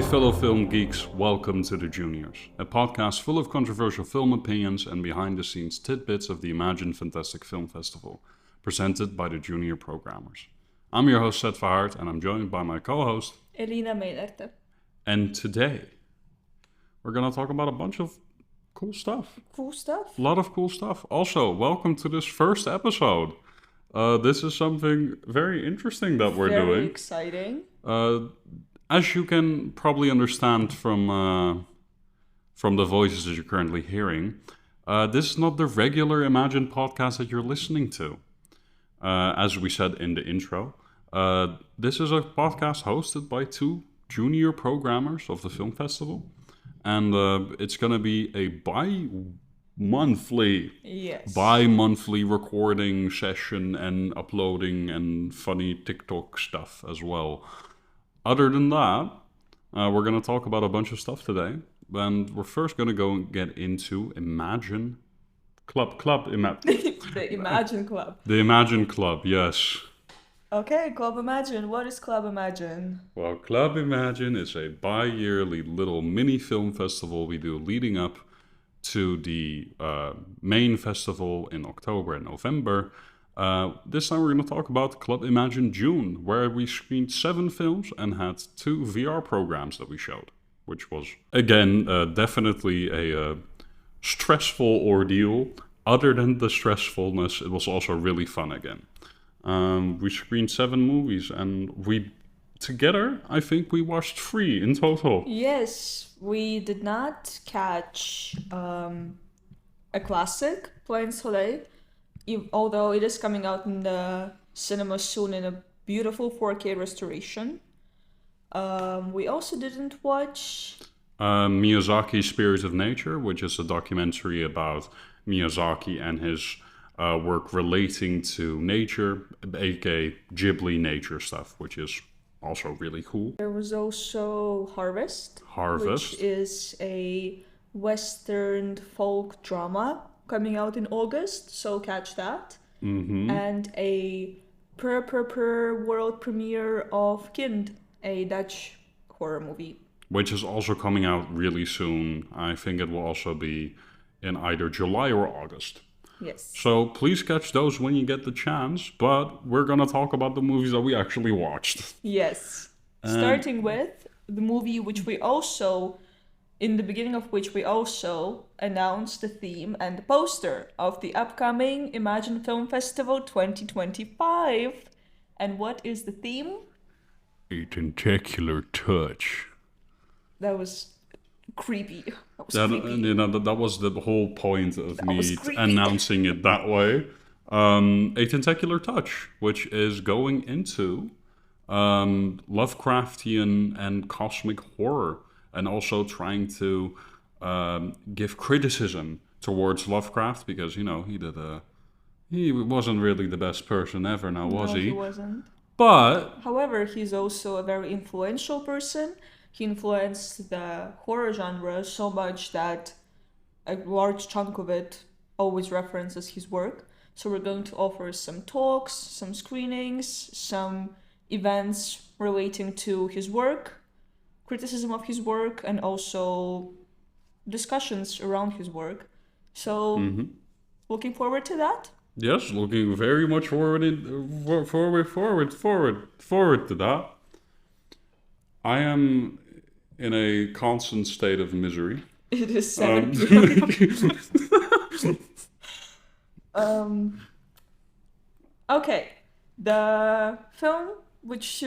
fellow film geeks, welcome to The Juniors, a podcast full of controversial film opinions and behind-the-scenes tidbits of the Imagine Fantastic Film Festival, presented by the Junior Programmers. I'm your host, Seth Verhaert, and I'm joined by my co-host, Elina Meelerte. And today, we're going to talk about a bunch of cool stuff. Cool stuff? A lot of cool stuff. Also, welcome to this first episode. This is something very interesting that we're doing. Very exciting. As you can probably understand from the voices that you're currently hearing, this is not the regular Imagine podcast that you're listening to. As we said in the intro, this is a podcast hosted by two junior programmers of the film festival. And it's going to be a bi-monthly recording session and uploading and funny TikTok stuff as well. Other than that, we're going to talk about a bunch of stuff today. And we're first going to go and get into Imagine Club. The Imagine Club. The Imagine Club, yes. Okay, Club Imagine. What is Club Imagine? Well, Club Imagine is a bi-yearly little mini film festival we do leading up to the main festival in October and November. This time we're going to talk about Club Imagine June, where we screened 7 films and had 2 VR programs that we showed, which was, again, definitely a stressful ordeal. Other than the stressfulness, it was also really fun again. We screened 7 movies, and together, I think we watched 3 in total. Yes, we did not catch a classic, Plein, Soleil, although it is coming out in the cinema soon in a beautiful 4K restoration. We also didn't watch Miyazaki's Spirit of Nature, which is a documentary about Miyazaki and his work relating to nature, aka Ghibli nature stuff, which is also really cool. There was also Harvest, which is a Western folk drama coming out in August, so catch that. Mm-hmm. And a world premiere of Kind, a Dutch horror movie. Which is also coming out really soon. I think it will also be in either July or August. Yes. So please catch those when you get the chance, but we're going to talk about the movies that we actually watched. Yes. Starting with the movie in the beginning of which we also announced the theme and the poster of the upcoming Imagine Film Festival 2025. And what is the theme? A Tentacular Touch. That was creepy. That was the whole point of me announcing it that way. A Tentacular Touch, which is going into Lovecraftian and cosmic horror, and also trying to give criticism towards Lovecraft, because, he wasn't really the best person ever, now was he? No, he wasn't. But however, he's also a very influential person. He influenced the horror genre so much that a large chunk of it always references his work. So we're going to offer some talks, some screenings, some events relating to his work, criticism of his work, and also discussions around his work. So, Looking forward to that? Yes, looking very much forward to that. I am in a constant state of misery. It is 7 p.m. Okay, the film which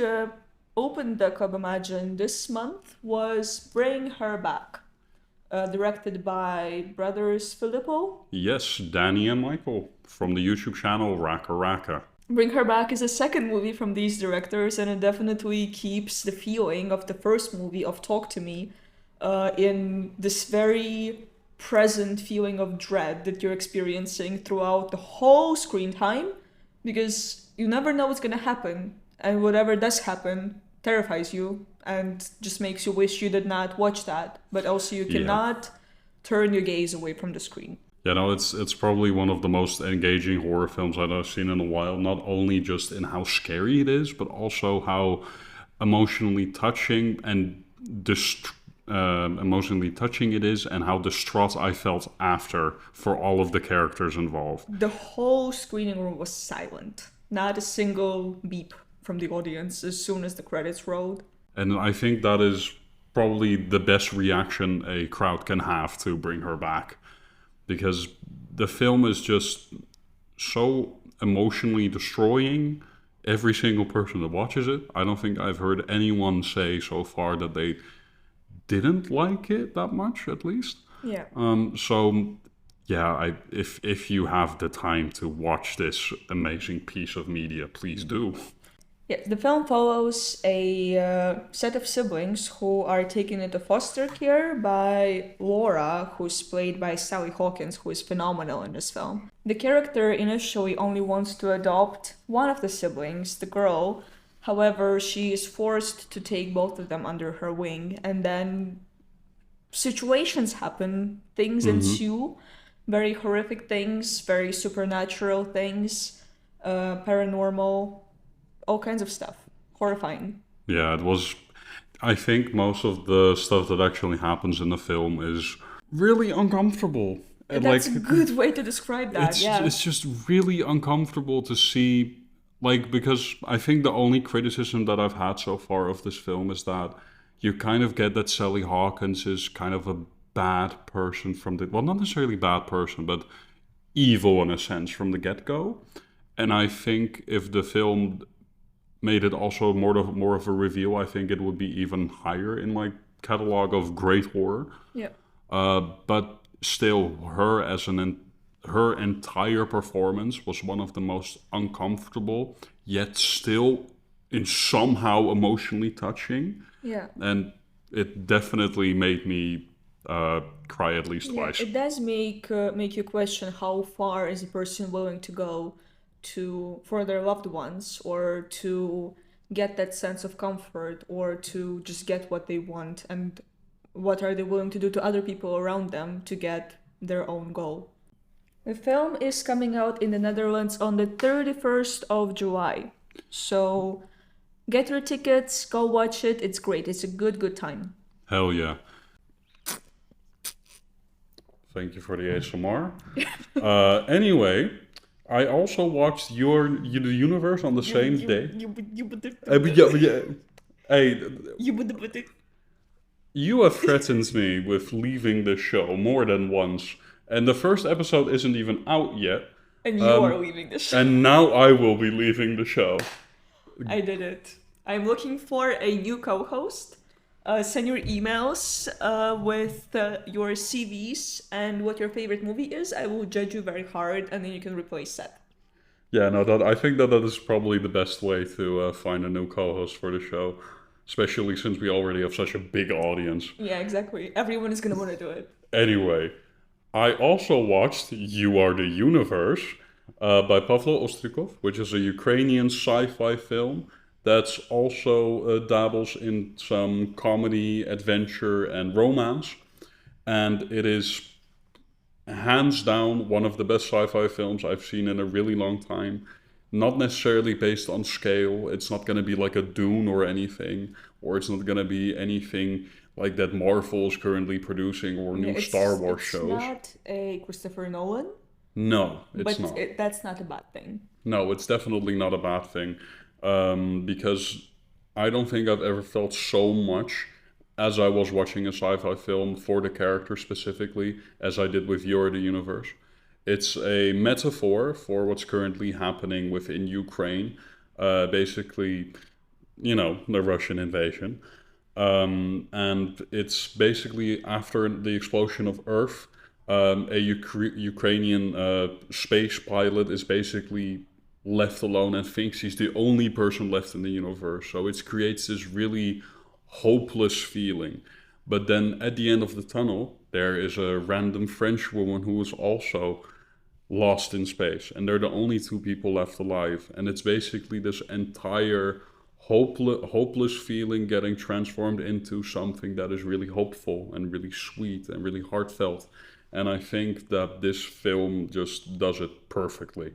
opened the Club Imagine this month was Bring Her Back, directed by brothers Philippou. Yes, Danny and Michael from the YouTube channel Raka Raka. Bring Her Back is a second movie from these directors, and it definitely keeps the feeling of the first movie of Talk to Me in this very present feeling of dread that you're experiencing throughout the whole screen time, because you never know what's going to happen, and whatever does happen terrifies you and just makes you wish you did not watch that, but also you cannot turn your gaze away from the screen. Yeah, no, it's probably one of the most engaging horror films I've seen in a while. Not only just in how scary it is, but also how emotionally touching and emotionally touching it is, and how distraught I felt after for all of the characters involved. The whole screening room was silent. Not a single beep from the audience as soon as the credits rolled. And I think that is probably the best reaction a crowd can have to bring her back. Because the film is just so emotionally destroying every single person that watches it. I don't think I've heard anyone say so far that they didn't like it that much, at least. Yeah. So yeah, if you have the time to watch this amazing piece of media, please do. Yes, the film follows a set of siblings who are taken into foster care by Laura, who's played by Sally Hawkins, who is phenomenal in this film. The character initially only wants to adopt one of the siblings, the girl. However, she is forced to take both of them under her wing, and then situations happen, things ensue, very horrific things, very supernatural things, paranormal, all kinds of stuff. Horrifying. Yeah, it was. I think most of the stuff that actually happens in the film is really uncomfortable. And That's a good way to describe that, yeah. It's just really uncomfortable to see, because I think the only criticism that I've had so far of this film is that you kind of get that Sally Hawkins is kind of a bad person from the, well, not necessarily bad person, but evil in a sense from the get-go. And I think if the film made it also more of a reveal, I think it would be even higher in my catalog of great horror. Yeah. But still, her entire performance was one of the most uncomfortable, yet still in somehow emotionally touching. Yeah. And it definitely made me cry at least twice. It does make you question how far is a person willing to go for their loved ones, or to get that sense of comfort, or to just get what they want, and what are they willing to do to other people around them to get their own goal. The film is coming out in the Netherlands on the 31st of July. So get your tickets, go watch it. It's great. It's a good time. Hell yeah. Thank you for the ASMR. Anyway, I also watched the Universe on the same day. Hey, you have threatened me with leaving the show more than once, and the first episode isn't even out yet. And you are leaving the show. And now I will be leaving the show. I did it. I'm looking for a new co-host. Send your emails with your CVs and what your favorite movie is. I will judge you very hard, and then you can replace Seth. Yeah, no, I think that is probably the best way to find a new co-host for the show, especially since we already have such a big audience. Yeah, exactly. Everyone is going to want to do it. Anyway, I also watched You Are the Universe by Pavlo Ostrikov, which is a Ukrainian sci-fi film that's also dabbles in some comedy, adventure, and romance. And it is hands down one of the best sci-fi films I've seen in a really long time. Not necessarily based on scale. It's not going to be like a Dune or anything, or it's not going to be anything like that Marvel is currently producing, or new Star Wars shows. It's not a Christopher Nolan. No, it's not. But that's not a bad thing. No, it's definitely not a bad thing. Because I don't think I've ever felt so much as I was watching a sci-fi film for the character specifically as I did with Your the Universe. It's a metaphor for what's currently happening within Ukraine. Basically, the Russian invasion. And it's basically after the explosion of Earth, a Ukrainian space pilot is basically left alone and thinks he's the only person left in the universe. So it creates this really hopeless feeling. But then at the end of the tunnel, there is a random French woman who is also lost in space. And they're the only two people left alive. And it's basically this entire hopeless feeling getting transformed into something that is really hopeful and really sweet and really heartfelt. And I think that this film just does it perfectly.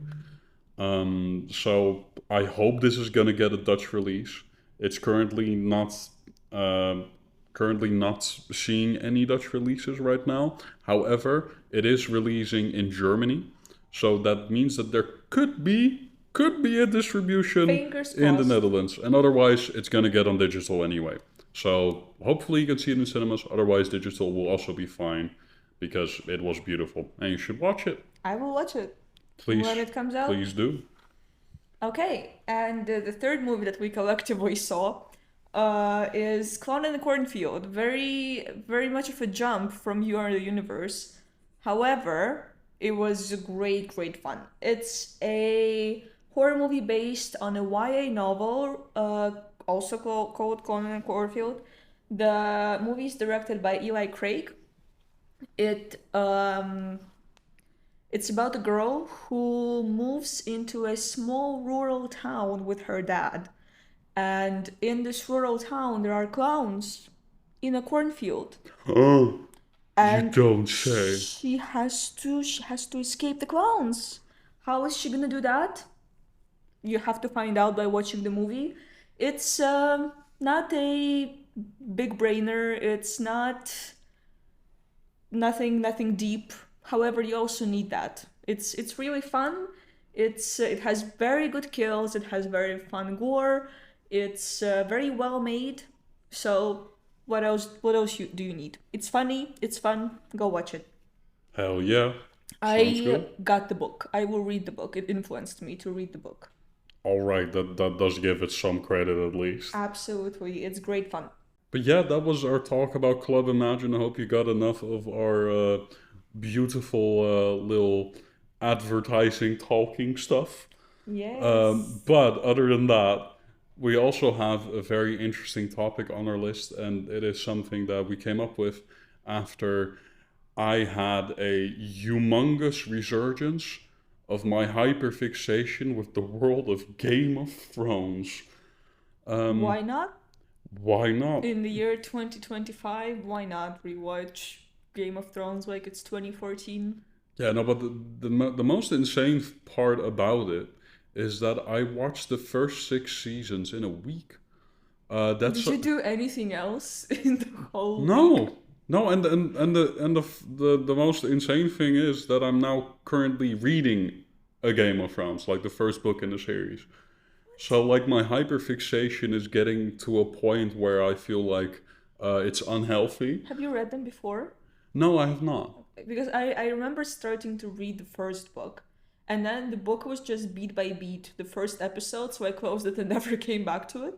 So I hope this is gonna get a Dutch release. It's currently not currently not seeing any Dutch releases right now. However, it is releasing in Germany, so that means that there could be a distribution Fingers in the crossed. Netherlands, and otherwise it's gonna get on digital anyway. So hopefully you can see it in cinemas. Otherwise, digital will also be fine because it was beautiful, and you should watch it. I will watch it Please, when it comes out. please do. Okay, and the third movie that we collectively saw is Clown in the Cornfield. Very, very much of a jump from You Are the Universe. However, it was great, great fun. It's a horror movie based on a YA novel, also called Clown in the Cornfield. The movie is directed by Eli Craig. It's about a girl who moves into a small rural town with her dad. And in this rural town, there are clowns in a cornfield. Oh, And you don't say. she has to escape the clowns. How is she gonna do that? You have to find out by watching the movie. It's not a big brainer. It's nothing deep. However, you also need that. It's really fun. It has very good kills. It has very fun gore. It's very well made. So what else do you need? It's funny. It's fun. Go watch it. Hell yeah. Sounds I good. got the book. I will read the book. It influenced me to read the book. All right, that does give it some credit at least. Absolutely. It's great fun. But yeah, that was our talk about Club Imagine. I hope you got enough of our beautiful little advertising talking stuff. Yes. But other than that, we also have a very interesting topic on our list, and it is something that we came up with after I had a humongous resurgence of my hyperfixation with the world of Game of Thrones. Why not? Why not? In the year 2025, why not rewatch Game of Thrones like it's 2014? Yeah, no, but the most insane part about it is that I watched the first 6 seasons in a week. That's Did you do anything else in the whole week? No, and the most insane thing is that I'm now currently reading a Game of Thrones, like the first book in the series. So like my hyperfixation is getting to a point where I feel like it's unhealthy. Have you read them before? No, I have not. Because I remember starting to read the first book, and then the book was just beat by beat, the first episode, so I closed it and never came back to it.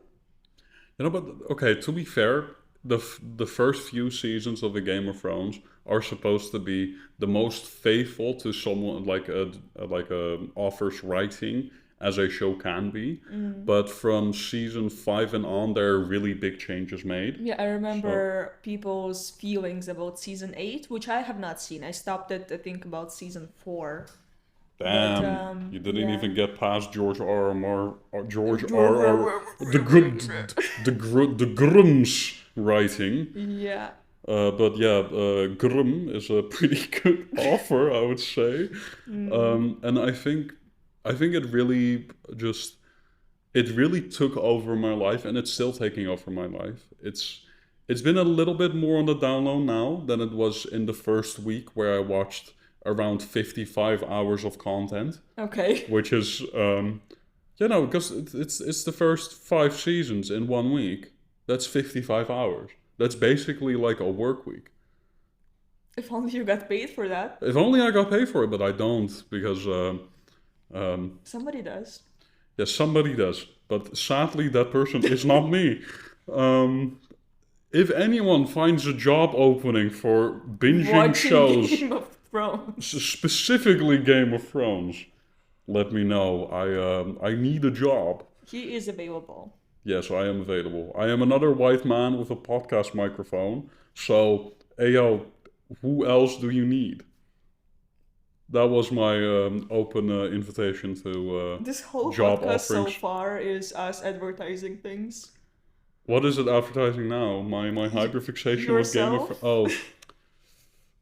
You know, but okay, to be fair, the first few seasons of the Game of Thrones are supposed to be the most faithful to someone like a author's writing as a show can be. But from season 5 and on, there are really big changes made. Yeah, I remember people's feelings about season 8, which I have not seen. I stopped at, I think, about season 4. Damn, you didn't yeah. even get past George R. R. the Grimm's writing. Yeah. But yeah, Grimm is a pretty good author, I would say. And I think it really took over my life, and it's still taking over my life. It's been a little bit more on the down low now than it was in the first week, where I watched around 55 hours of content. Okay. Which is, because it's the first 5 seasons in 1 week. That's 55 hours. That's basically like a work week. If only you got paid for that. If only I got paid for it, but I don't, because Somebody does. yes, somebody does. But sadly, that person is not me. If anyone finds a job opening for binging Watching shows, Game of Thrones. specifically Game of Thrones, let me know. I need a job. He is available. Yes, I am available. I am another white man with a podcast microphone. So, hey yo, who else do you need? That was my open invitation to This whole job podcast so offerings. far is us advertising things. What is it advertising now? My hyperfixation with Game of Yourself? Oh.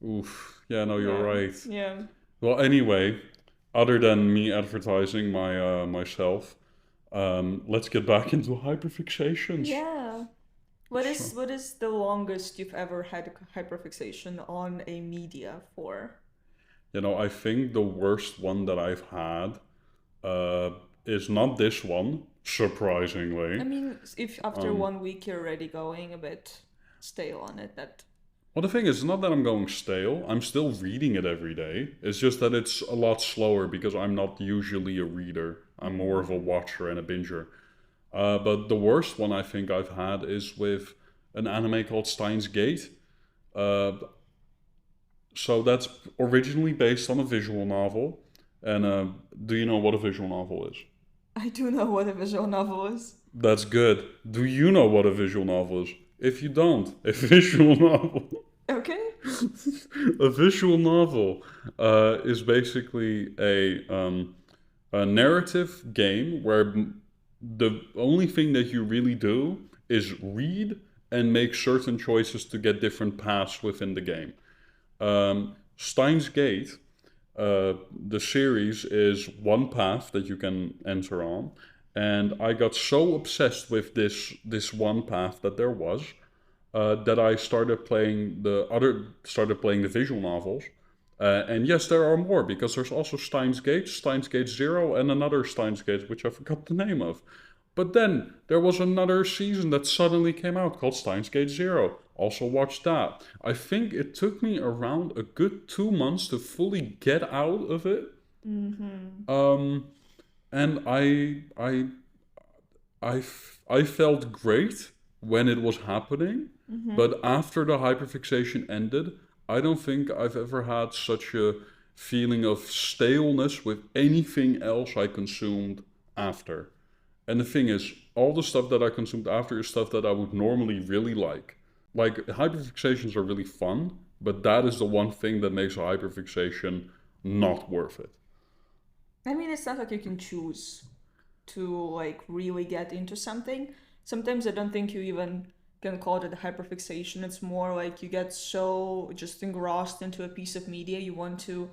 Oof. Yeah, no, you're right. Yeah. Well, anyway, other than me advertising myself, let's get back into hyperfixations. Yeah. So, What is the longest you've ever had a hyperfixation on a media for? I think the worst one that I've had uh, is not this one, I surprisingly. mean, if after Um, 1 week you're already going a bit stale on it, that well, the thing is, it's not that I'm going stale. I'm still reading it every day. It's just that it's a lot slower because I'm not usually a reader. I'm more of a watcher and a binger. But the worst one I think I've had is with an anime called Steins Gate. Uh, so that's originally based on a visual novel. And do you know what a visual novel is? I do know what a visual novel is. That's good. Do you know what a visual novel is? If you don't, a visual novel. Okay. A visual novel is basically a narrative game where the only thing that you really do is read and make certain choices to get different paths within the game. Steins Gate, the series is one path that you can enter on, and I got so obsessed with this one path that there was that I started playing the visual novels. And yes, there are more because there's also Steins Gate Zero, and another Steins Gate, which I forgot the name of. But then there was another season that suddenly came out called Steins Gate Zero. Also watched that. I think it took me around a good 2 months to fully get out of it. Mm-hmm. Um, and I felt great when it was happening, Mm-hmm. but after the hyperfixation ended, I don't think I've ever had such a feeling of staleness with anything else I consumed after. And the thing is, all the stuff that I consumed after is stuff that I would normally really like. Like, hyperfixations are really fun, but that is the one thing that makes a hyperfixation not worth it. I mean, it's not like you can choose to like really get into something. Sometimes I don't think you even can call it a hyperfixation. It's more like you get so just engrossed into a piece of media, you want to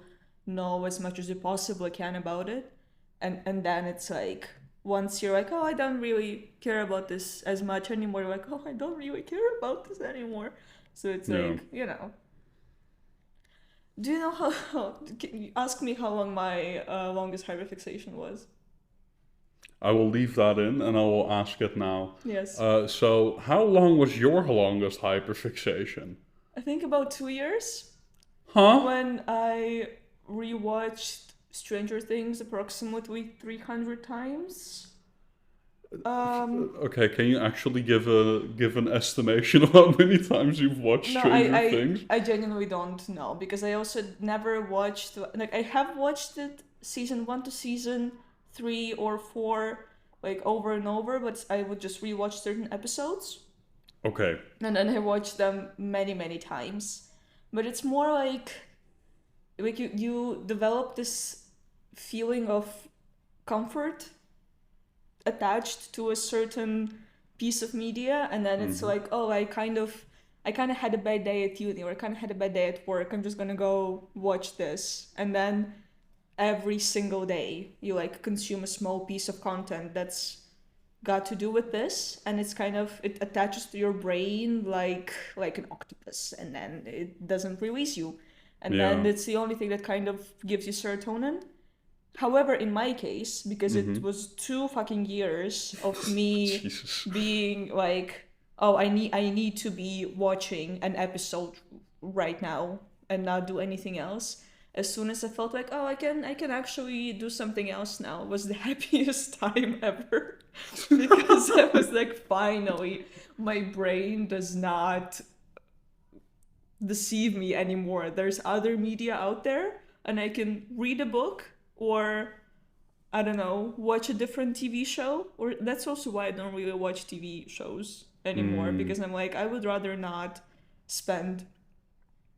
know as much as you possibly can about it. And then it's like once you're like, oh, I don't really care about this as much anymore, you're like, oh, I don't really care about this anymore. So it's Yeah. like, you know. Do you know how can you ask me how long my longest hyperfixation was? I will leave that in and I will ask it now. Yes. So, how long was your longest hyperfixation? I think about 2 years Huh? when I rewatched Stranger Things approximately 300 times. Um, Okay, can you actually give an estimation of how many times you've watched no, Stranger Things? I genuinely don't know because I also never watched, like, I have watched it season 1 to season 3 or 4, like, over and over, but I would just rewatch certain episodes. Okay. And then I watched them many, many times. But it's more like you develop this feeling of comfort attached to a certain piece of media, and then it's Mm-hmm. like, oh, I kind of had a bad day at uni, or I kind of had a bad day at work. I'm just gonna go watch this, and then every single day you like consume a small piece of content that's got to do with this, and it's kind of it attaches to your brain like an octopus, and then it doesn't release you, and then Yeah. it's the only thing that kind of gives you serotonin. However, in my case, because it Mm-hmm. was 2 fucking years of me Jesus. being like, oh, I need to be watching an episode right now and not do anything else. As soon as I felt like, oh, I can actually do something else now, was the happiest time ever. Because I was like, finally, my brain does not deceive me anymore. There's other media out there, and I can read a book or I don't know, watch a different TV show. Or that's also why I don't really watch TV shows anymore Mm, because I'm like, I would rather not spend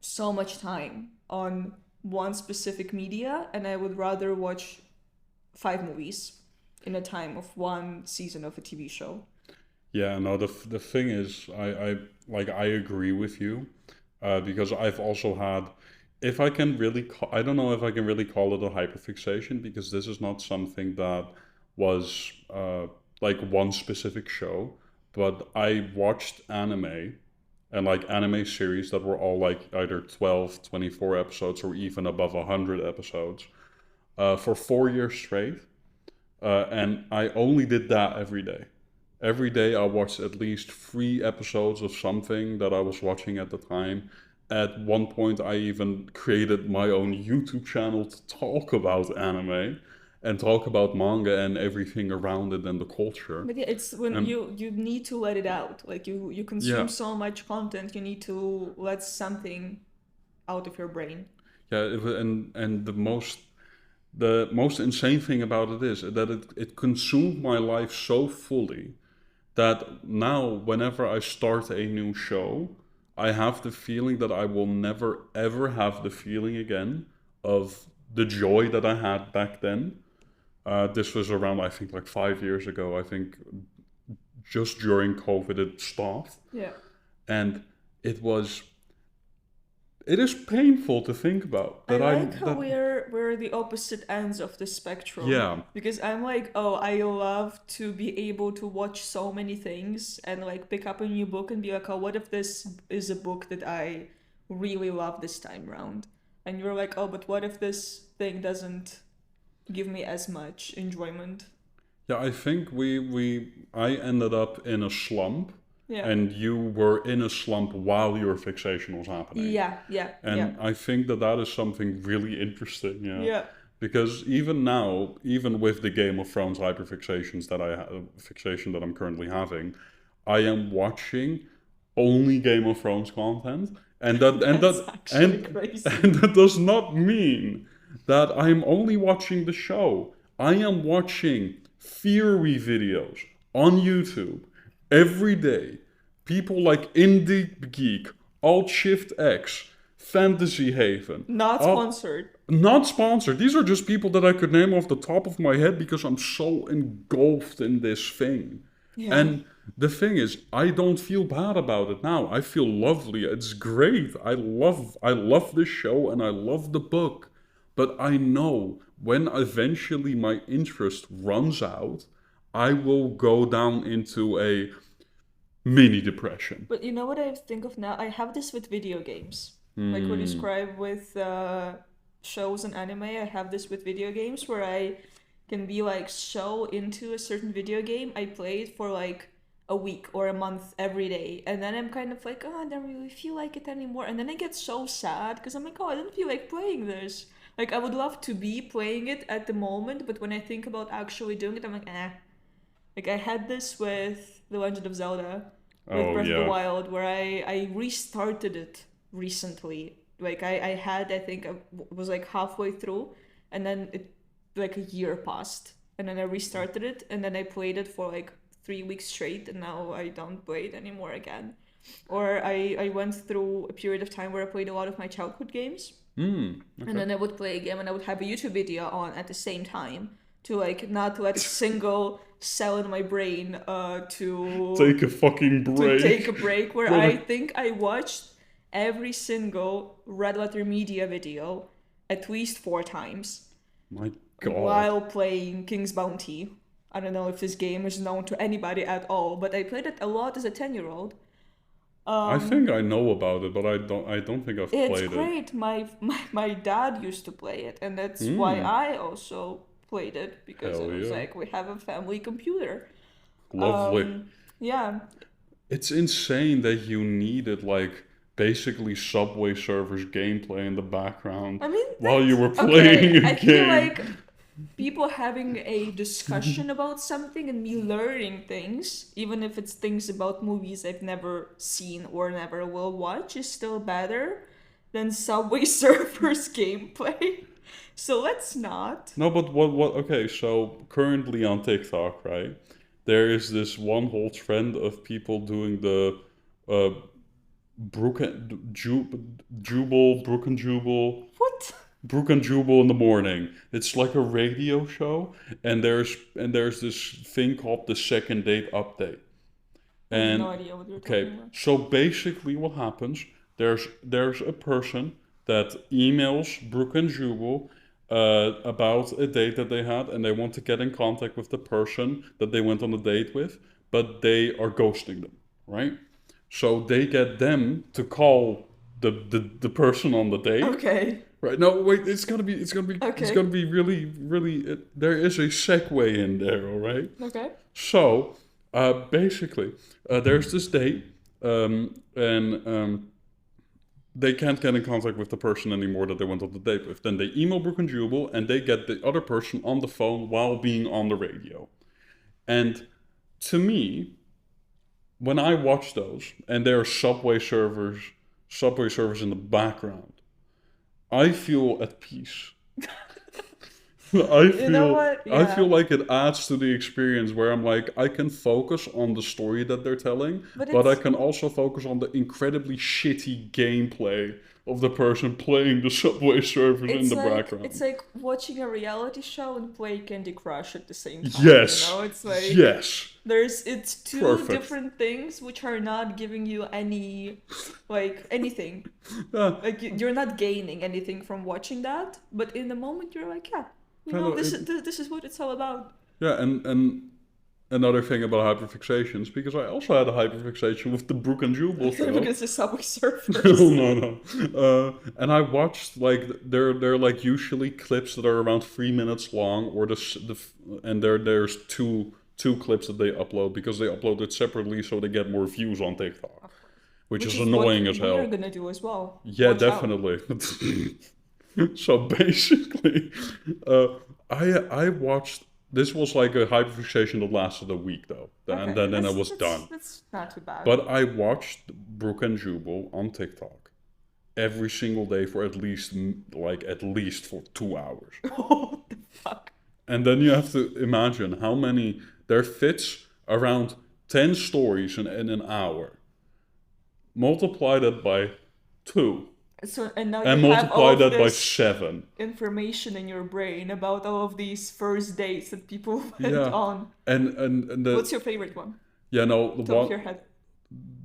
so much time on one specific media, and I would rather watch 5 movies in a time of one season of a TV show. yeah, no, the thing is, I agree with you, because I've also had, if I can really, I don't know if I can really call it a hyperfixation because this is not something that was like one specific show, but I watched anime and like anime series that were all like either 12, 24 episodes or even above 100 episodes for 4 years straight. And I only did that every day. Every day I watched at least 3 episodes of something that I was watching at the time. At one point, I even created my own YouTube channel to talk about anime and talk about manga and everything around it and the culture. But yeah, it's when And you need to let it out. Like you consume yeah, so much content, you need to let something out of your brain. yeah, and the most insane thing about it is that it consumed my life so fully that now whenever I start a new show, I have the feeling that I will never ever have the feeling again of the joy that I had back then. This was around, I think, like 5 years ago. I think just during COVID it stopped, Yeah. and it was. It is painful to think about I that. like how we're the opposite ends of the spectrum. Yeah, Because I'm like, oh, I love to be able to watch so many things and like pick up a new book and be like, oh, what if this is a book that I really love this time round? And you're like, oh, but what if this thing doesn't give me as much enjoyment? yeah. I think I ended up in a slump, Yeah. and you were in a slump while your fixation was happening. Yeah, yeah, And yeah. I think that is something really interesting, yeah. Yeah. Because even now, even with the Game of Thrones hyperfixations fixation that I'm currently having, I am watching only Game of Thrones content, and That's actually crazy. and that does not mean that I'm only watching the show. I am watching theory videos on YouTube every day. People like Indie Geek, Alt Shift X, Fantasy Haven. Not sponsored. Not sponsored. These are just people that I could name off the top of my head because I'm so engulfed in this thing. Yeah. And the thing is, I don't feel bad about it now. I feel lovely. It's great. I love this show and I love the book. But I know when eventually my interest runs out, I will go down into a mini depression. But you know what I think of now? I have this with video games. Like what you describe with shows and anime, I have this with video games where I can be like so into a certain video game. I play it for like a week or a month every day. And then I'm kind of like, oh, I don't really feel like it anymore. And then I get so sad because I'm like, oh, I don't feel like playing this. Like I would love to be playing it at the moment, but when I think about actually doing it, I'm like, eh. Like I had this with The Legend of Zelda, with Breath of the Wild, where I restarted it recently. Like I had, I think I was like halfway through, and then it like a year passed, and then I restarted it, and then I played it for like 3 weeks straight, and now I don't play it anymore again. Or I went through a period of time where I played a lot of my childhood games, Okay. and then I would play a game and I would have a YouTube video on at the same time to like not let a single cell in my brain to take a fucking break. to take a break. Where I think I watched every single Red Letter Media video at least 4 times. My God. While playing King's Bounty. I don't know if this game is known to anybody at all, but I played it a lot as a 10-year-old. I think I know about it, but I don't think I've played it. It's great. My dad used to play it, and that's why I also played it, because Hell it was yeah. like, we have a family computer. Lovely. Yeah. It's insane that you needed like basically Subway Surfers gameplay in the background I mean, while you were playing a I game. feel like people having a discussion about something and me learning things, even if it's things about movies I've never seen or never will watch, is still better than Subway Surfers gameplay. So let's not. No, but what? Okay, so currently on TikTok, right? There is this one whole trend of people doing the Brook and Jubal, Brook and Jubal. What? Brook and Jubal in the morning. It's like a radio show, and there's this thing called the second date update. I have And no idea what you're okay, talking about. so basically what happens? There's a person that emails Brook and Jubal about a date that they had, and they want to get in contact with the person that they went on a date with, but they are ghosting them, right? So they get them to call the person on the date. Okay. Right. No, wait. It's gonna be really, really. There is a segue in there. All right. Okay. So, basically, there's this date, and they can't get in contact with the person anymore that they went on the date with. Then they email Brooke and Jubal, and they get the other person on the phone while being on the radio. And to me, when I watch those, and there are subway servers in the background, I feel at peace. You know what? I Yeah. feel like it adds to the experience where I'm like, I can focus on the story that they're telling, but I can also focus on the incredibly shitty gameplay of the person playing the subway surfers in the background. It's like watching a reality show and play Candy Crush at the same time. Yes. You know, it's like yes. It's two Perfect. different things which are not giving you any anything. Yeah. Like you're not gaining anything from watching that, but in the moment you're like, yeah, this is what it's all about. Yeah, and another thing about hyperfixations, because I also had a hyperfixation with the Brooke and Jubal show. Because it's Subway Surfers. no. And I watched they're like usually clips that are around 3 minutes long, or and there's two clips that they upload because they upload it separately so they get more views on TikTok, which is annoying as hell. We're gonna do as well. Yeah, Watch definitely. So basically, I watched. This was like a hyperfixation that lasted a week though, and then I was done. That's not too bad. But I watched Brooke and Jubal on TikTok every single day for at least for 2 hours. What the fuck? And then you have to imagine how many there fits around 10 stories in an hour. Multiply that by 2. So and now And you have all multiply of that by this 7. information in your brain about all of these first dates that people went Yeah. on. And What's your favorite one? Yeah, no, the Top of one. your head.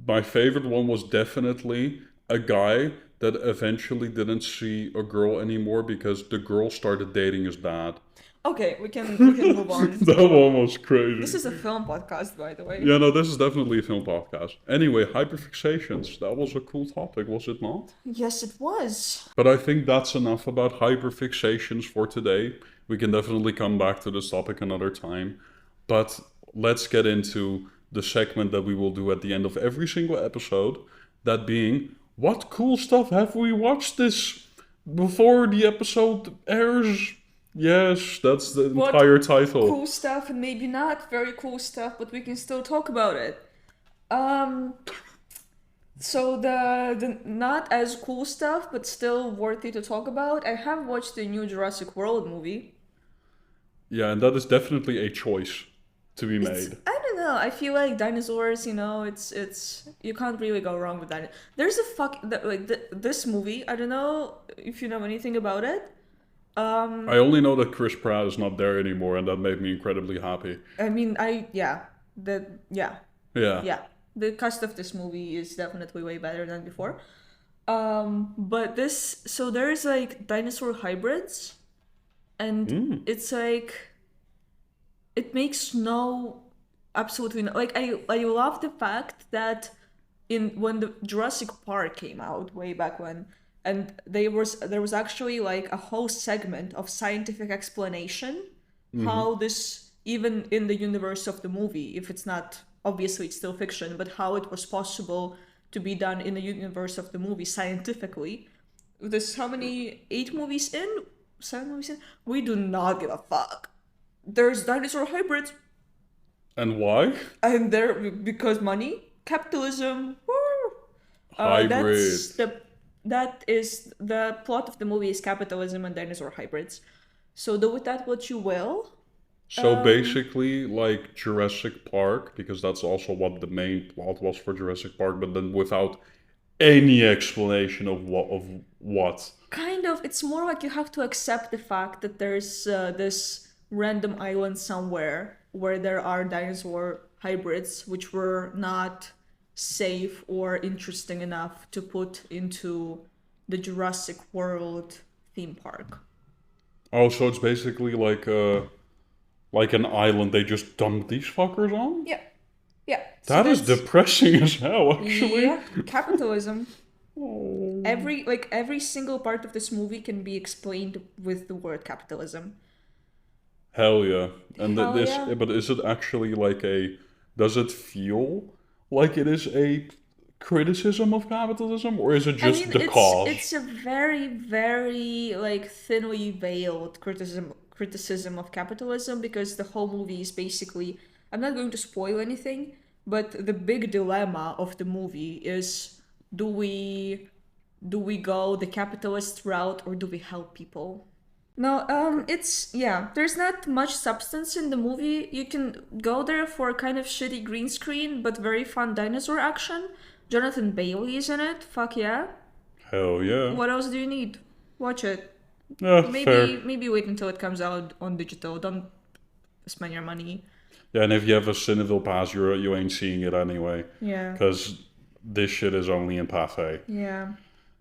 My favorite one was definitely a guy that eventually didn't see a girl anymore because the girl started dating his dad. Okay, we can move on. That one was crazy. This is a film podcast, by the way. Yeah, no, this is definitely a film podcast. Anyway, hyperfixations. That was a cool topic, was it not? Yes, it was. But I think that's enough about hyperfixations for today. We can definitely come back to this topic another time. But let's get into the segment that we will do at the end of every single episode. That being, what cool stuff have we watched this before the episode airs? Yes, that's the entire title. Cool stuff and maybe not very cool stuff, but we can still talk about it. So the not as cool stuff, but still worthy to talk about. I have watched the new Jurassic World movie. Yeah, and that is definitely a choice to be made. I don't know. I feel like dinosaurs. It's you can't really go wrong with that. There's this movie. I don't know if you know anything about it. I only know that Chris Pratt is not there anymore, and that made me incredibly happy. I mean, yeah. Yeah. The cast of this movie is definitely way better than before. But there's like dinosaur hybrids, and it's like it makes absolutely no, like I love the fact that when the Jurassic Park came out way back when. And there was actually like a whole segment of scientific explanation how this, even in the universe of the movie, if it's not, obviously it's still fiction, but how it was possible to be done in the universe of the movie scientifically. There's how many? 7 movies in? We do not give a fuck. There's dinosaur hybrids. And why? And because money, capitalism, woo! Hybrid. That is the plot of the movie is capitalism and dinosaur hybrids. So do with that what you will. So basically, like Jurassic Park, because that's also what the main plot was for Jurassic Park, but then without any explanation of what. Kind of. It's more like you have to accept the fact that there's this random island somewhere where there are dinosaur hybrids which were not safe or interesting enough to put into the Jurassic World theme park. Oh, so it's basically like an island they just dumped these fuckers on? Yeah. Yeah. That is depressing as hell, actually. Yeah, capitalism. Oh. Every single part of this movie can be explained with the word capitalism. Hell yeah. And Hell this, yeah. but is it actually like does it feel like it is a criticism of capitalism, or is it just the cause? It's a very, very like thinly veiled criticism of capitalism, because the whole movie is basically, I'm not going to spoil anything, but the big dilemma of the movie is, do we go the capitalist route, or do we help people? No, it's, yeah, there's not much substance in the movie. You can go there for kind of shitty green screen, but very fun dinosaur action. Jonathan Bailey is in it. Fuck yeah. Hell yeah. What else do you need? Watch it. Yeah, fair. Maybe wait until it comes out on digital. Don't spend your money. Yeah, and if you have a Cineville pass, you ain't seeing it anyway. Yeah. Because this shit is only in Pathé. Yeah.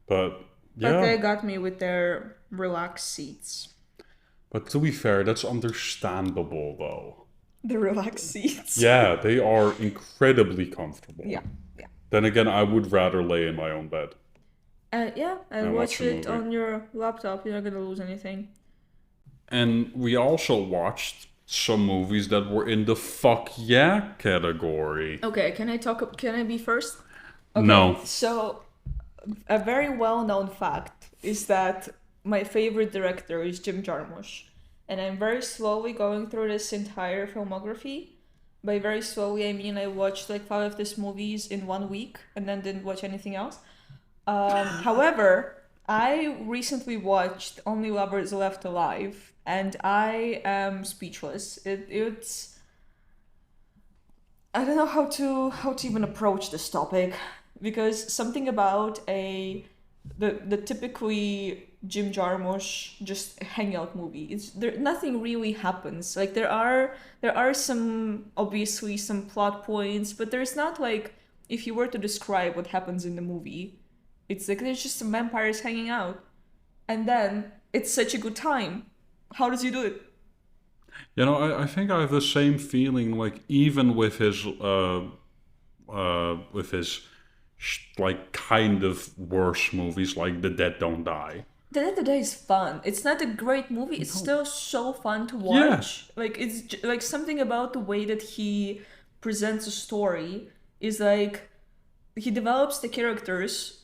But But yeah. they got me with their relaxed seats. But to be fair, that's understandable though. The relaxed seats. Yeah, they are incredibly comfortable. Yeah. Yeah. Then again, I would rather lay in my own bed. Yeah, and And watch watch a it movie. on your laptop. You're not gonna lose anything. And we also watched some movies that were in the fuck yeah category. Okay, can I be first? Okay, No. so a very well-known fact is that my favorite director is Jim Jarmusch, and I'm very slowly going through this entire filmography. By very slowly, I mean I watched like 5 of these movies in 1 week and then didn't watch anything else. However, I recently watched Only Lovers Left Alive, and I am speechless. It's I don't know how to even approach this topic, because something about the typically Jim Jarmusch just hangout movie. It's there nothing really happens. Like there are some obviously some plot points, but there's not like, if you were to describe what happens in the movie, it's like there's just some vampires hanging out. And then it's such a good time. How does he do it? You know, I think I have the same feeling. Like even with his like kind of worse movies, like The Dead Don't Die. The Dead Today is fun. It's not a great movie. It's still so fun to watch. Yeah. Like like something about the way that he presents a story is like he develops the characters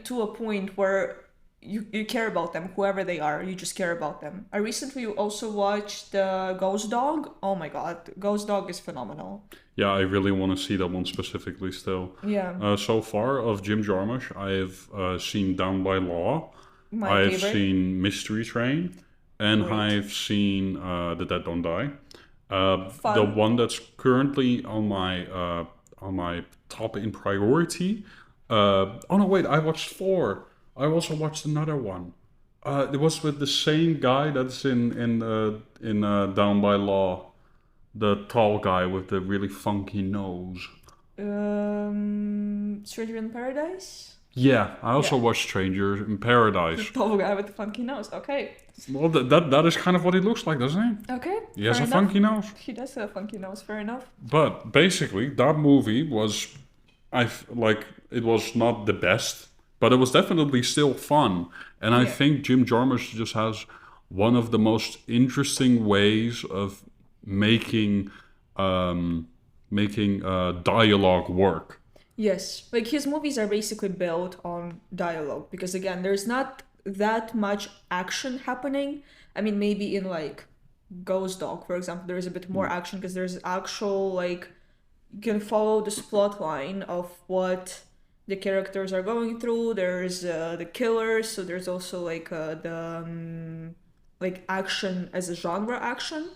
to a point where you care about them, whoever they are. You just care about them. I recently also watched Ghost Dog. Oh my god, Ghost Dog is phenomenal. Yeah, I really want to see that one specifically still. Yeah, So far of Jim Jarmusch, I've seen Down by Law, my I've favorite. seen Mystery Train, and Great. I've seen The Dead Don't Die. Fun. The one that's currently on my top in priority. Oh no, wait! I watched 4. I also watched another one. It was with the same guy that's in Down by Law. The tall guy with the really funky nose. Stranger in Paradise. Yeah, I also Yeah. watched Stranger in Paradise. Tall guy with the funky nose. Okay. Well, that is kind of what he looks like, doesn't he? Okay. He has fair a enough. funky nose. He does have a funky nose. Fair enough. But basically, that movie was, it was not the best, but it was definitely still fun. And I Yeah. think Jim Jarmusch just has one of the most interesting ways of making dialogue work. Yes, like his movies are basically built on dialogue, because again, there's not that much action happening. I mean, maybe in like Ghost Dog, for example, there is a bit more action because there's actual like you can follow this plot line of what the characters are going through. There's the killers, so there's also like like action as a genre action.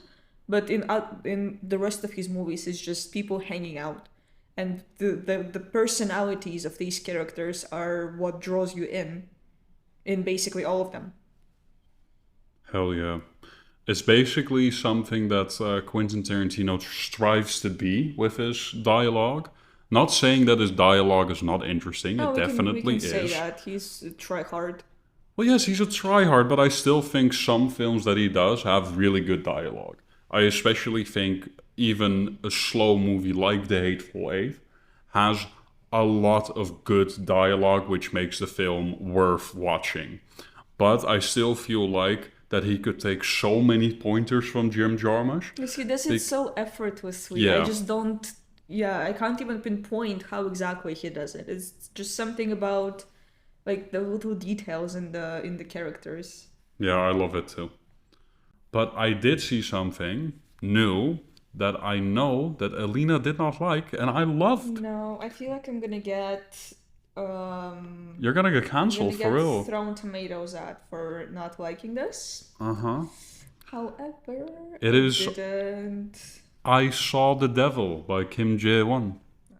But in the rest of his movies, it's just people hanging out, and the personalities of these characters are what draws you in basically all of them. Hell yeah. It's basically something that Quentin Tarantino strives to be with his dialogue. Not saying that his dialogue is not interesting, it definitely we can say is. that he's a tryhard. Well, yes, he's a tryhard, but I still think some films that he does have really good dialogue. I especially think even a slow movie like The Hateful Eight has a lot of good dialogue, which makes the film worth watching. But I still feel like that he could take so many pointers from Jim Jarmusch. Because he does it so effortlessly. Yeah. I just don't. Yeah, I can't even pinpoint how exactly he does it. It's just something about like the little details in the characters. Yeah, I love it too. But I did see something new that I know that Alina did not like, and I loved. No, I feel like I'm gonna get You're gonna get I'm cancelled gonna for get real. thrown tomatoes at for not liking this. Uh-huh. However, It I is didn't. I Saw the Devil by Kim Jee-woon.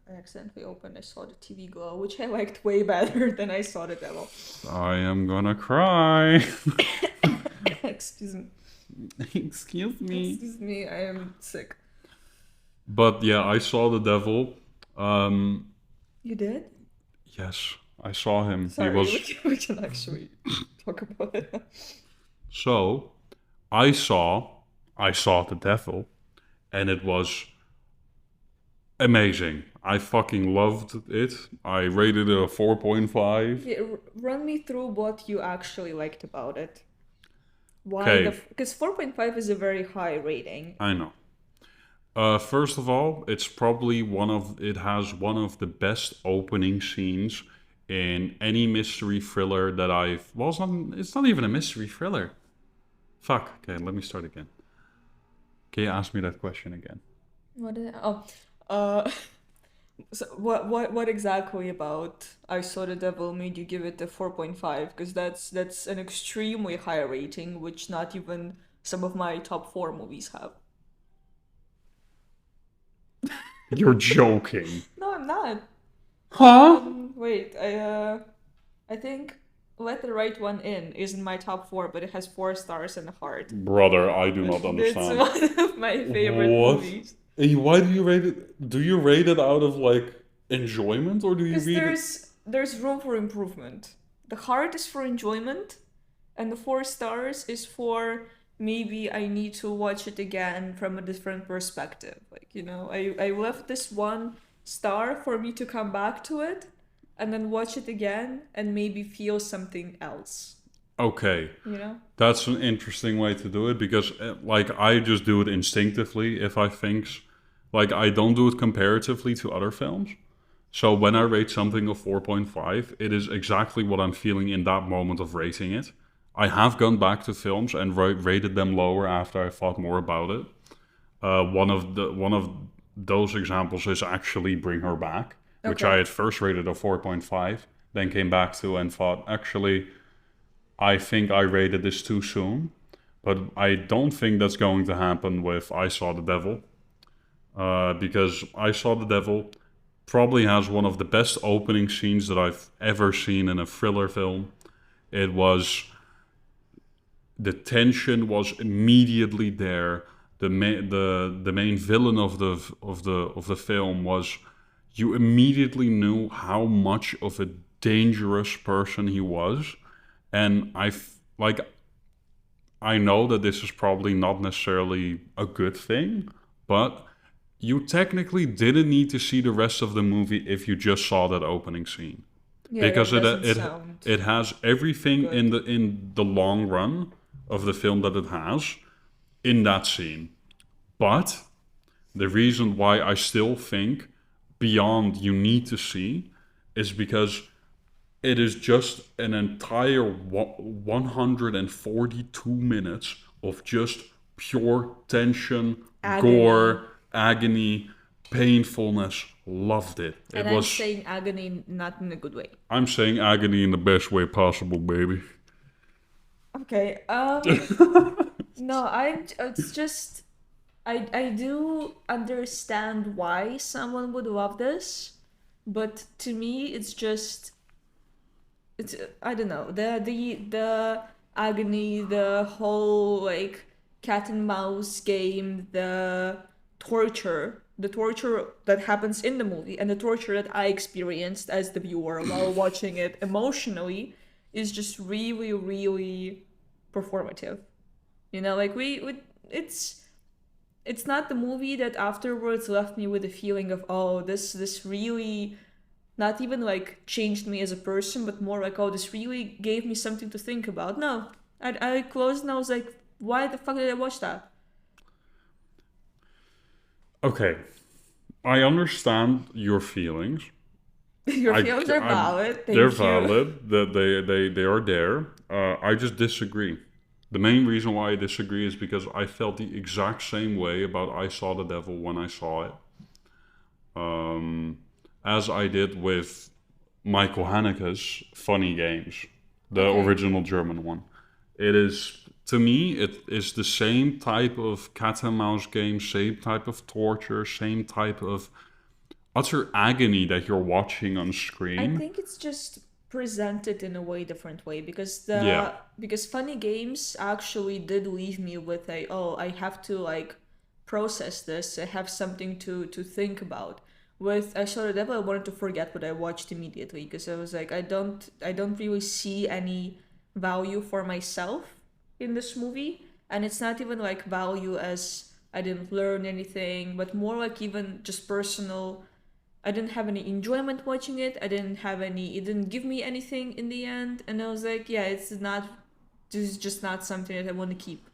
I accidentally opened. I saw the TV Glow, which I liked way better than I saw the Devil. I am gonna cry. Excuse me. Excuse me. Excuse me. I am sick. But yeah, I Saw the Devil. You did? Yes, I saw him. Sorry, He was we can actually talk about it. so. I saw the Devil, and it was amazing. I fucking loved it. I rated it a 4.5. Yeah, run me through what you actually liked about it. Why? Okay. Because 4.5 is a very high rating. I know. First of all, it's probably it has one of the best opening scenes in any mystery thriller that it's not even a mystery thriller. Fuck. Okay, let me start again. Can you ask me that question again? So what exactly about I Saw the Devil made you give it a 4.5? Because that's an extremely high rating, which not even some of my top 4 movies have. You're joking. No, I'm not. Huh? Wait, I think Let the Right One In isn't my top 4, but it has 4 stars and a heart. Brother, I do not understand. It's one of my favorite What? movies. And why do you rate it? Do you rate it out of like enjoyment, or do you Because read it? there's room for improvement. The heart is for enjoyment, and the 4 stars is for maybe I need to watch it again from a different perspective. Like, I left this 1 star for me to come back to it and then watch it again and maybe feel something else. Okay. You know? That's an interesting way to do it, because like I just do it instinctively if I think, like I don't do it comparatively to other films. So when I rate something of 4.5, it is exactly what I'm feeling in that moment of rating it. I have gone back to films and rated them lower after I thought more about it. One of those examples is actually Bring Her Back, which Okay. I at first rated a 4.5, then came back to and thought, actually, I think I rated this too soon. But I don't think that's going to happen with I Saw the Devil. Because I Saw the Devil probably has one of the best opening scenes that I've ever seen in a thriller film. The tension was immediately there. The main villain of the film was, you immediately knew how much of a dangerous person he was. And I know that this is probably not necessarily a good thing, but you technically didn't need to see the rest of the movie if you just saw that opening scene. Yeah, Because that doesn't sound it has everything good. in the long run of the film that it has in that scene. But the reason why I still think beyond you need to see is because it is just an entire 142 minutes of just pure tension, Agony. gore, agony, painfulness. Loved it. And I'm saying agony not in a good way. I'm saying agony in the best way possible, baby. Okay. No, it's just I do understand why someone would love this, but to me it's I don't know, the agony, the whole like cat and mouse game, the torture that happens in the movie and the torture that I experienced as the viewer while watching it emotionally is just really, really performative. Like it's not the movie that afterwards left me with a feeling of, oh, this really not even like changed me as a person, but more like, oh, this really gave me something to think about. No, I closed and I was like, why the fuck did I watch that? Okay, I understand your feelings. Your feelings are valid. Thank they're you. valid. That they are there. I just disagree. The main reason why I disagree is because I felt the exact same way about I Saw the Devil when I saw it, as I did with Michael Haneke's Funny Games, the original German one. It is, to me, it is the same type of cat and mouse game, same type of torture, same type of utter agony that you're watching on screen. I think it's just presented in a way different way because Yeah. because Funny Games actually did leave me with a, oh, I have to like process this. I have something to think about. With I Saw the Devil, I wanted to forget what I watched immediately because I was like, I don't really see any value for myself in this movie, and it's not even like value as I didn't learn anything, but more like even just personal. I didn't have any enjoyment watching it. It didn't give me anything in the end. And I was like, yeah, this is just not something that I want to keep.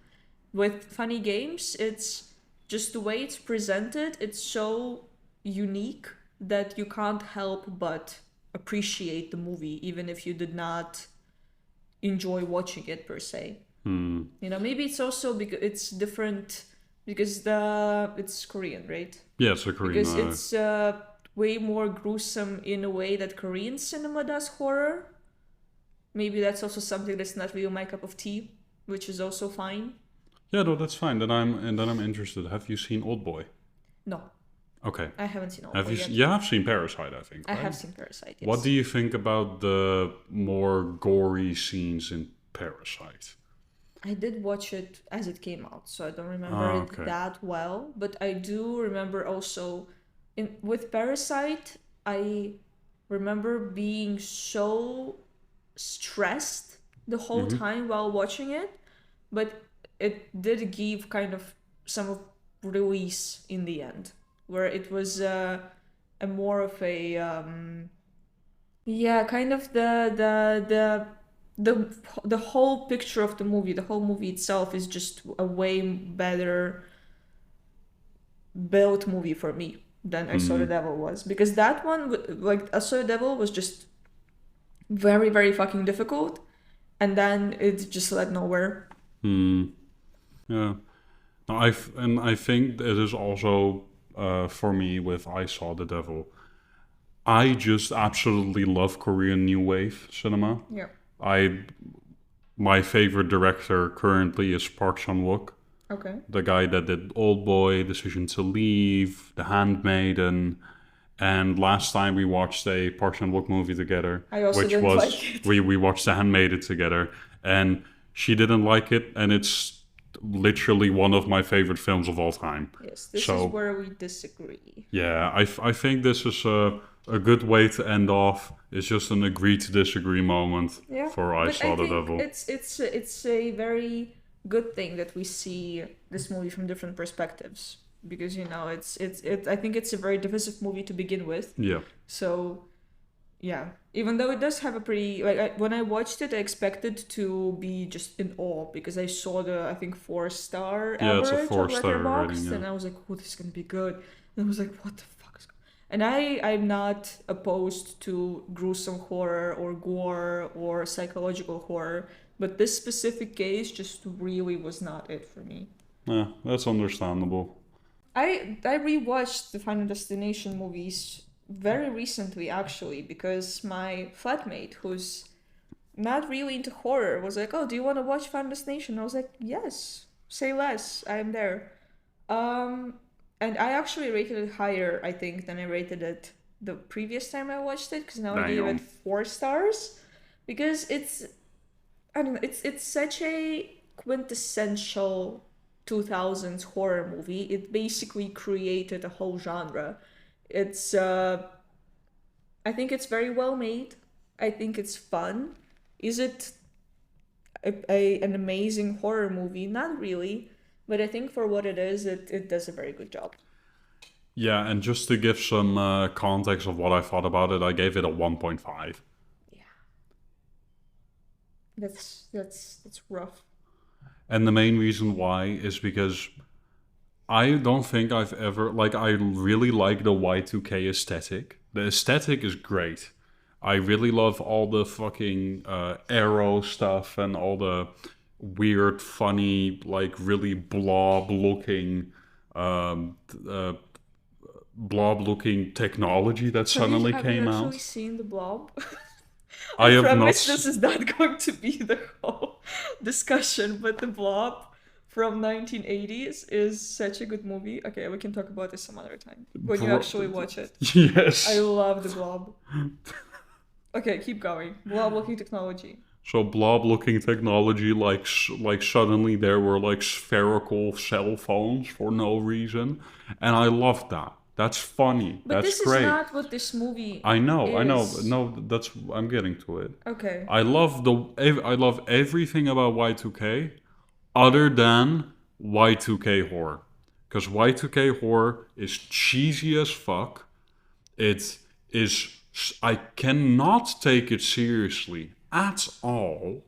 With Funny Games, it's just the way it's presented. It's so unique that you can't help but appreciate the movie, even if you did not enjoy watching it per se. You know, maybe it's also because it's different because it's Korean, right? Yeah, it's a Korean. Because it's way more gruesome in a way that Korean cinema does horror. Maybe that's also something that's not really my cup of tea, which is also fine. Yeah, no, that's fine. Then I'm interested. Have you seen Oldboy? No, Okay. I haven't seen all Have you? yet. You have seen Parasite, I think. I Right? have seen Parasite, yes. What do you think about the more gory scenes in Parasite? I did watch it as it came out, so I don't remember it that well. But I do remember also, with Parasite, I remember being so stressed the whole time while watching it, but it did give kind of some of release in the end, where it was a more of a yeah, kind of the whole picture of the movie, the whole movie itself is just a way better built movie for me than I Saw the Devil was, because that one, like I Saw the Devil, was just very very fucking difficult, and then it just led nowhere. Yeah. No, I think it is also for me with I Saw the Devil. I just absolutely love Korean new wave cinema. Yeah. My favorite director currently is Park Chan-wook, Okay. the guy that did Oldboy, Decision to Leave, The Handmaiden, and last time we watched a Park Chan-wook movie together, I also which didn't was like it. we watched The Handmaiden together, and she didn't like it, and it's literally one of my favorite films of all time. Yes, this So- is where we disagree. Yeah, I think this is a good way to end off. It's just an agree to disagree moment Yeah. for I But Saw the think Devil. it's a very good thing that we see this movie from different perspectives, because you know it's I think it's a very divisive movie to begin with. Yeah. So yeah, even though it does have a pretty, like, when I watched it, I expected to be just in awe because I saw the, I think, 4-star Yeah, it's a average on 4-star Letterboxd, rating, yeah. and I was like, oh, this is gonna be good. And I was like, what the fuck is going? And I'm not opposed to gruesome horror or gore or psychological horror, but this specific case just really was not it for me. Yeah, that's understandable. I rewatched the Final Destination movies very recently, actually, because my flatmate, who's not really into horror, was like, oh, do you want to watch Final Destination? I was like, yes, say less, I'm there. And I actually rated it higher, I think, than I rated it the previous time I watched it, because now I gave Damn. it 4 stars, because it's, I don't know, it's such a quintessential 2000s horror movie. It basically created a whole genre. It's I think it's very well made. I think it's fun. Is it an amazing horror movie? Not really. But I think for what it is, it does a very good job. Yeah, and just to give some context of what I thought about it, I gave it a 1.5. Yeah. That's rough. And the main reason why is because I don't think I've ever I really like the Y2K aesthetic. The aesthetic is great. I really love all the fucking arrow stuff and all the weird, funny, like really um, uh, blob-looking technology that suddenly Have you came actually out. seen the Blob? I have not. promise this is not going to be the whole discussion, but the Blob from 1980s is such a good movie. Okay, we can talk about this some other time when you actually watch it. Yes. I love the Blob. Okay, keep going. Blob-looking technology. So blob-looking technology, like suddenly there were like spherical cell phones for no reason, and I loved that. That's funny. But That's this great. is not what this movie I know. is. No, that's I'm getting to it. Okay. I love everything about Y2K, other than Y2K horror, because Y2K horror is cheesy as fuck. It is. I cannot take it seriously at all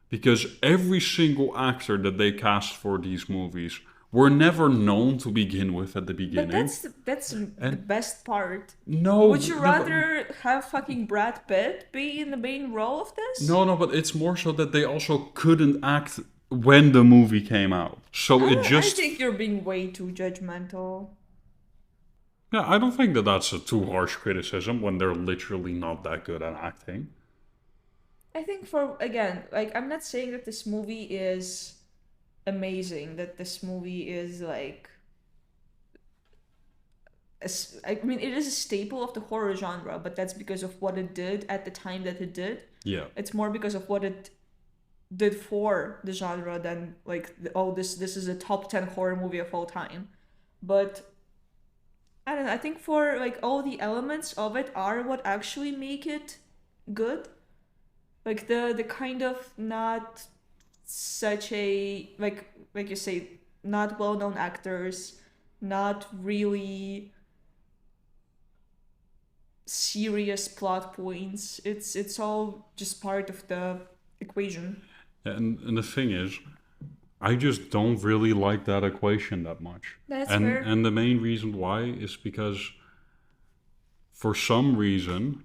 because every single actor that they cast for these movies were never known to begin with at the beginning. But that's the best part. No. Would you rather have fucking Brad Pitt be in the main role of this? No, but it's more so that they also couldn't act when the movie came out. So it just. I think you're being way too judgmental. Yeah, I don't think that that's a too harsh criticism when they're literally not that good at acting. I think I'm not saying that this movie is amazing, that this movie is like I mean, it is a staple of the horror genre, but that's because of what it did at the time that it did. Yeah. It's more because of what it did for the genre than like, this is a top 10 horror movie of all time. But I don't know, I think for like all the elements of it are what actually make it good. Like the kind of not such a like you say, not well-known actors, not really serious plot points. It's all just part of the equation. And the thing is, I just don't really like that equation that much. That's fair. And the main reason why is because for some reason,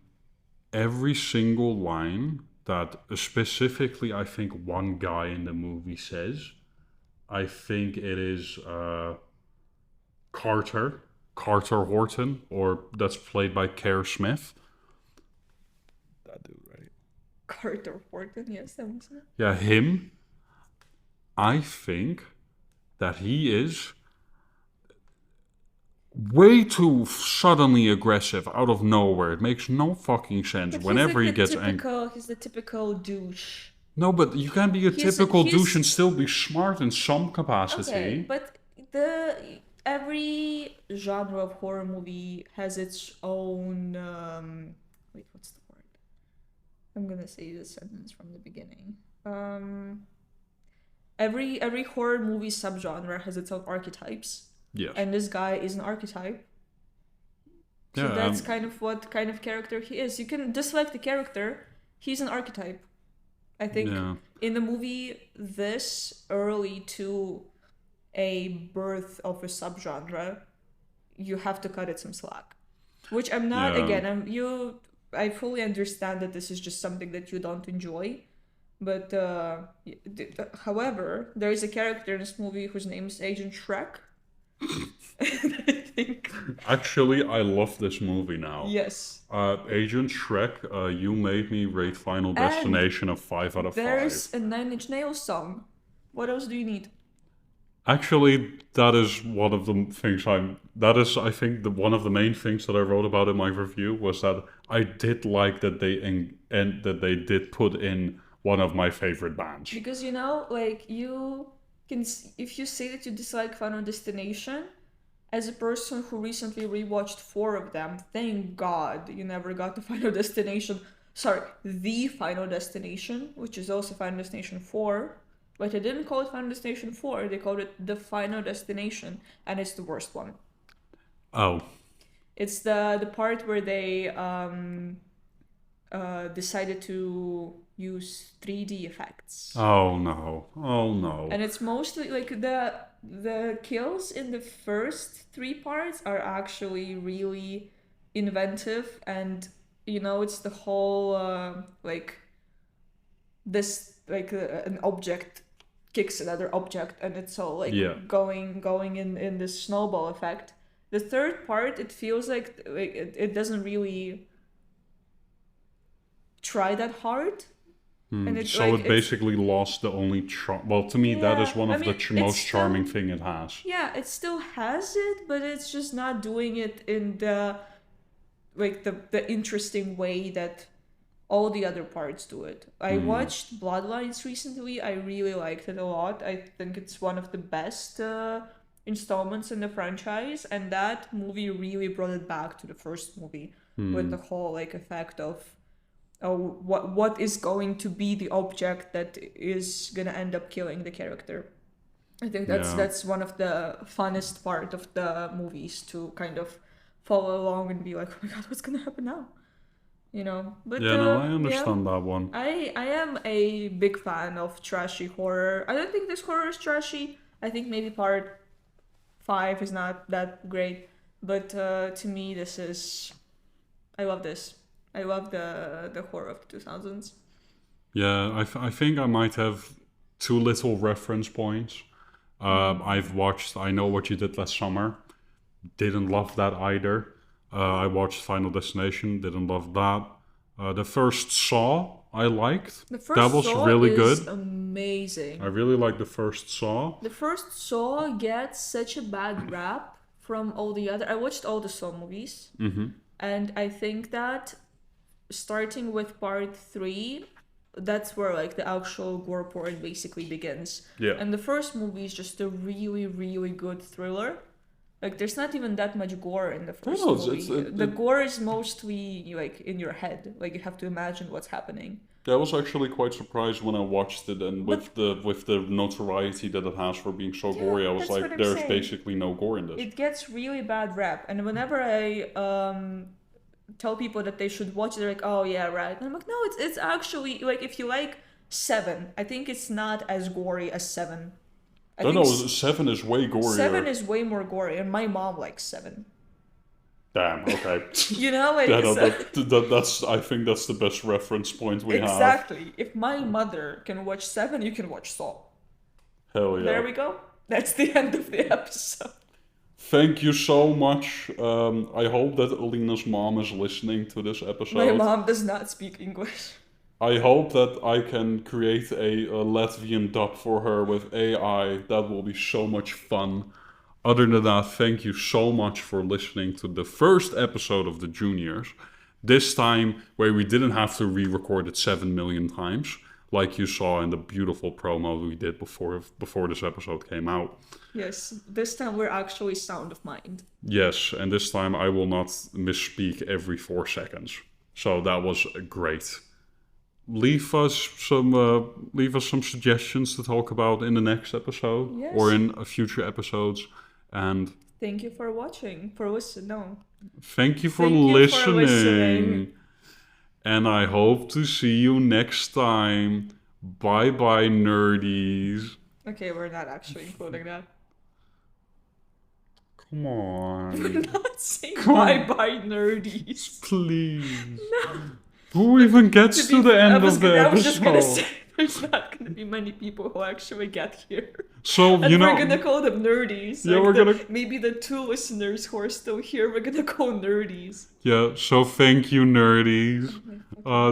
every single line that specifically I think one guy in the movie says, I think it is Carter Horton, or that's played by Kerr Smith. That dude, right? Carter Horton, yes, that was it. Yeah, him. I think that he is way too suddenly aggressive out of nowhere. It makes no fucking sense. But Whenever he gets angry. He's the typical douche. No, but you can be a typical douche and still be smart in some capacity. Okay, but every genre of horror movie has its own wait, what's the word? I'm gonna say this sentence from the beginning. Every horror movie subgenre has its own archetypes. Yes. And this guy is an archetype. So yeah, that's kind of what kind of character he is. You can dislike the character, he's an archetype. I think in the movie this early to a birth of a subgenre, you have to cut it some slack. Which I'm not, I fully understand that this is just something that you don't enjoy. But however, there is a character in this movie whose name is Agent Shrek. I think. Actually, I love this movie now. Yes. Agent Shrek, you made me rate Final Destination a 5 out of 5. There's a Nine Inch Nails song. What else do you need? Actually, that is one of the things I think one of the main things that I wrote about in my review was that I did like that they did put in one of my favorite bands. Because like you can, if you say that you dislike Final Destination, as a person who recently rewatched 4 of them, thank God you never got to Final Destination. Sorry, the Final Destination, which is also Final Destination 4. But they didn't call it Final Destination 4. They called it The Final Destination, and it's the worst one. Oh. It's the part where they decided to use 3D effects. Oh no. And it's mostly like the kills in the first 3 parts are actually really inventive, and it's the whole like this, like an object kicks another object, and it's all like going in this snowball effect. The third part, it feels like it doesn't really try that hard. And it basically lost the only charm. Well, to me, that is one of the most charming thing it has. Yeah, it still has it, but it's just not doing it in the interesting way that all the other parts do it. I watched Bloodlines recently. I really liked it a lot. I think it's one of the best installments in the franchise, and that movie really brought it back to the first movie with the whole like effect of what is going to be the object that is gonna end up killing the character. I think that's one of the funnest part of the movies, to kind of follow along and be like, oh my god, what's gonna happen now? But I understand that one. I am a big fan of trashy horror. I don't think this horror is trashy. I think maybe part 5 is not that great, but to me I love this. I love the horror of the 2000s. Yeah, I think I might have too little reference points. I've watched I Know What You Did Last Summer. Didn't love that either. I watched Final Destination. Didn't love that. The first Saw I liked. The first that was Saw really is good. Amazing. I really like the first Saw. The first Saw gets such a bad rap from all the other. I watched all the Saw movies, and I think that starting with part 3, that's where like the actual gore porn basically begins. Yeah. And the first movie is just a really, really good thriller. Like there's not even that much gore in the first movie. The gore is mostly like in your head. Like you have to imagine what's happening. I was actually quite surprised when I watched it, and with the notoriety that it has for being so gory, I was like, there's basically no gore in this. It gets really bad rap, and whenever I tell people that they should watch it, they're like, oh yeah, right. And I'm like, no, it's actually like, if you like 7, I think it's not as gory as 7. No, 7 is way gorier. 7 is way more gory, and my mom likes 7. Damn, okay. That's I think that's the best reference point we have. Exactly. If my mother can watch 7, you can watch Saw. Hell yeah. There we go. That's the end of the episode. Thank you so much. I hope that Alina's mom is listening to this episode. My mom does not speak English. I hope that I can create a Latvian dub for her with AI. That will be so much fun. Other than that, thank you so much for listening to the first episode of the Juniors. This time, where we didn't have to re-record it 7 million times, like you saw in the beautiful promo we did before this episode came out. Yes, this time we're actually sound of mind. Yes, and this time I will not misspeak every 4 seconds. So that was great. Leave us some suggestions to talk about in the next episode, or in future episodes. And thank you for watching, for listening. No. Thank you for listening. And I hope to see you next time. Bye bye, nerdies. Okay, we're not actually including that. Come on. We're not saying bye bye, nerdies. Please. No. Who even gets to the end of the episode? I was just gonna say, there's not gonna be many people who actually get here. So, and we're gonna call them nerdies. Yeah, like maybe the 2 listeners who are still here, we're gonna call nerdies. Yeah, so thank you, nerdies.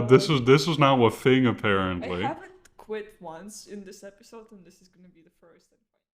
This is now a thing, apparently. I haven't quit once in this episode, and this is gonna be the first.